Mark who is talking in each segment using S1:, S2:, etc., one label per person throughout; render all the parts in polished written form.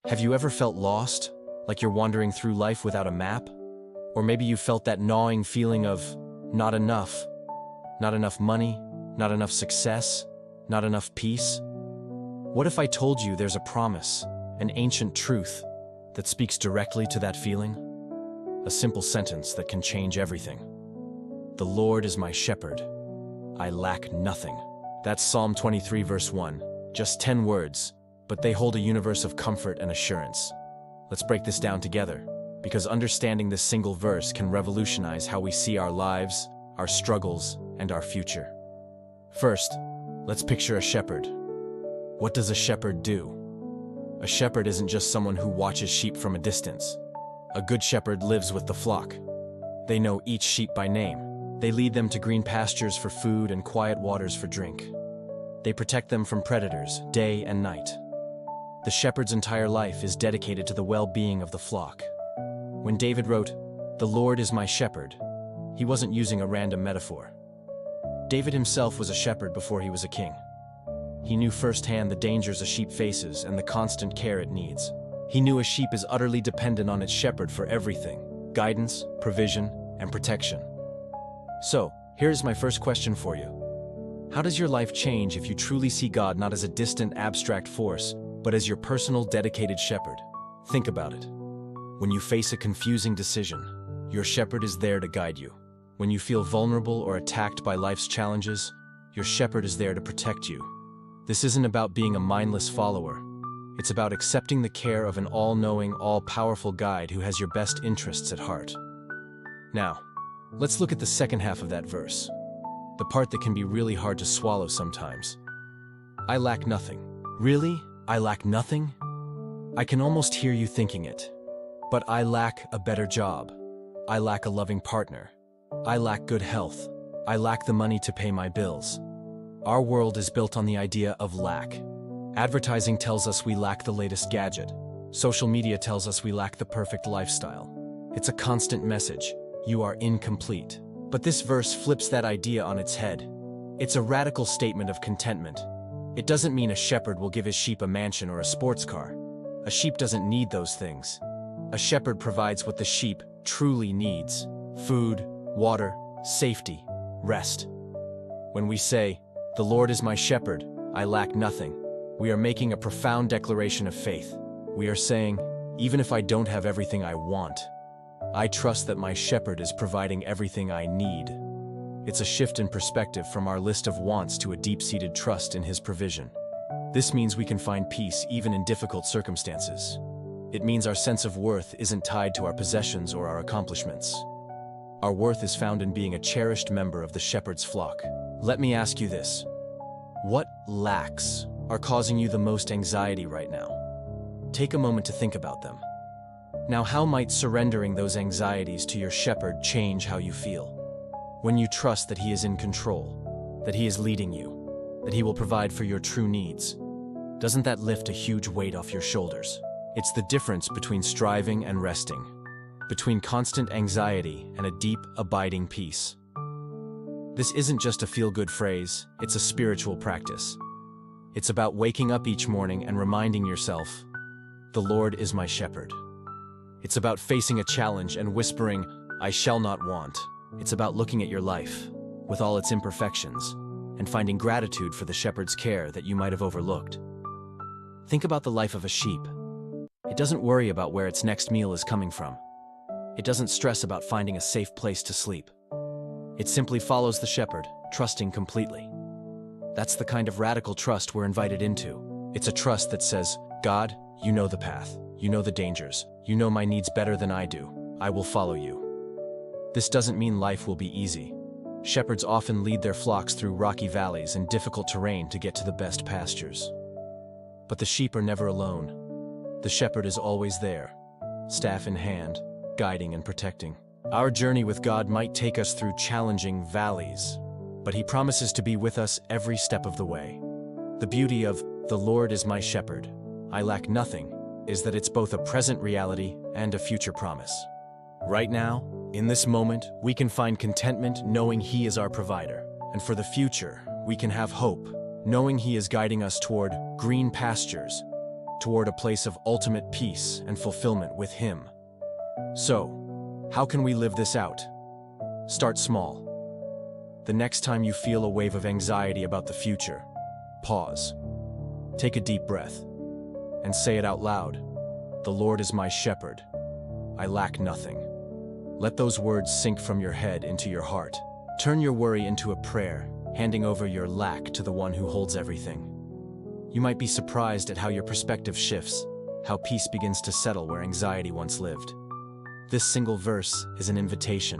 S1: Have you ever felt lost, like you're wandering through life without a map? Or maybe you felt that gnawing feeling of not enough. Not enough money, not enough success, not enough peace? What if I told you there's a promise, an ancient truth, that speaks directly to that feeling? A simple sentence that can change everything. The Lord is my shepherd. I lack nothing. That's Psalm 23 verse 1. Just 10 words, but they hold a universe of comfort and assurance. Let's break this down together, because understanding this single verse can revolutionize how we see our lives, our struggles, and our future. First, let's picture a shepherd. What does a shepherd do? A shepherd isn't just someone who watches sheep from a distance. A good shepherd lives with the flock. They know each sheep by name. They lead them to green pastures for food and quiet waters for drink. They protect them from predators, day and night. The shepherd's entire life is dedicated to the well-being of the flock. When David wrote, "The Lord is my shepherd," he wasn't using a random metaphor. David himself was a shepherd before he was a king. He knew firsthand the dangers a sheep faces and the constant care it needs. He knew a sheep is utterly dependent on its shepherd for everything: guidance, provision, and protection. So, here's my first question for you. How does your life change if you truly see God not as a distant, abstract force, but as your personal, dedicated shepherd? Think about it. When you face a confusing decision, your shepherd is there to guide you. When you feel vulnerable or attacked by life's challenges, your shepherd is there to protect you. This isn't about being a mindless follower. It's about accepting the care of an all-knowing, all-powerful guide who has your best interests at heart. Now, let's look at the second half of that verse, the part that can be really hard to swallow sometimes. I lack nothing. Really? I lack nothing? I can almost hear you thinking it. But I lack a better job. I lack a loving partner. I lack good health. I lack the money to pay my bills. Our world is built on the idea of lack. Advertising tells us we lack the latest gadget. Social media tells us we lack the perfect lifestyle. It's a constant message: you are incomplete. But this verse flips that idea on its head. It's a radical statement of contentment. It doesn't mean a shepherd will give his sheep a mansion or a sports car. A sheep doesn't need those things. A shepherd provides what the sheep truly needs: food, water, safety, rest. When we say, "The Lord is my shepherd, I lack nothing," we are making a profound declaration of faith. We are saying, even if I don't have everything I want, I trust that my shepherd is providing everything I need. It's a shift in perspective from our list of wants to a deep-seated trust in his provision. This means we can find peace even in difficult circumstances. It means our sense of worth isn't tied to our possessions or our accomplishments. Our worth is found in being a cherished member of the shepherd's flock. Let me ask you this. What lacks are causing you the most anxiety right now? Take a moment to think about them. Now, how might surrendering those anxieties to your shepherd change how you feel? When you trust that he is in control, that he is leading you, that he will provide for your true needs, doesn't that lift a huge weight off your shoulders? It's the difference between striving and resting, between constant anxiety and a deep, abiding peace. This isn't just a feel-good phrase, it's a spiritual practice. It's about waking up each morning and reminding yourself, "The Lord is my shepherd." It's about facing a challenge and whispering, "I shall not want." It's about looking at your life, with all its imperfections, and finding gratitude for the shepherd's care that you might have overlooked. Think about the life of a sheep. It doesn't worry about where its next meal is coming from. It doesn't stress about finding a safe place to sleep. It simply follows the shepherd, trusting completely. That's the kind of radical trust we're invited into. It's a trust that says, "God, you know the path, you know the dangers, you know my needs better than I do. I will follow you." This doesn't mean life will be easy. Shepherds often lead their flocks through rocky valleys and difficult terrain to get to the best pastures. But the sheep are never alone. The shepherd is always there, staff in hand, guiding and protecting. Our journey with God might take us through challenging valleys, but he promises to be with us every step of the way. The beauty of "The Lord is my shepherd, I lack nothing" is that it's both a present reality and a future promise. Right now, in this moment, we can find contentment knowing he is our provider. And for the future, we can have hope, knowing he is guiding us toward green pastures, toward a place of ultimate peace and fulfillment with Him. So, how can we live this out? Start small. The next time you feel a wave of anxiety about the future, pause. Take a deep breath and say it out loud. The Lord is my shepherd. I lack nothing. Let those words sink from your head into your heart. Turn your worry into a prayer, handing over your lack to the one who holds everything. You might be surprised at how your perspective shifts, how peace begins to settle where anxiety once lived. This single verse is an invitation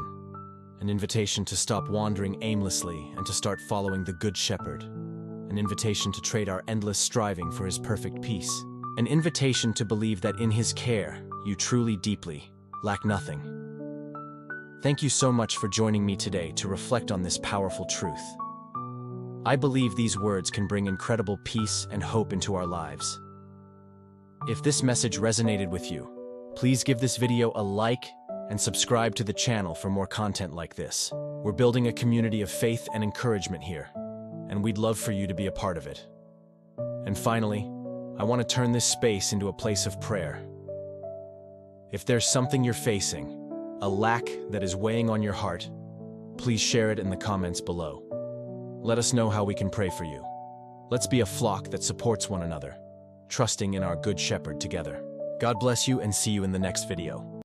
S1: to stop wandering aimlessly and to start following the Good Shepherd, an invitation to trade our endless striving for His perfect peace, an invitation to believe that in His care, you truly, deeply lack nothing. Thank you so much for joining me today to reflect on this powerful truth. I believe these words can bring incredible peace and hope into our lives. If this message resonated with you, please give this video a like and subscribe to the channel for more content like this. We're building a community of faith and encouragement here, and we'd love for you to be a part of it. And finally, I want to turn this space into a place of prayer. If there's something you're facing, a lack that is weighing on your heart, please share it in the comments below. Let us know how we can pray for you. Let's be a flock that supports one another, trusting in our Good Shepherd together. God bless you and see you in the next video.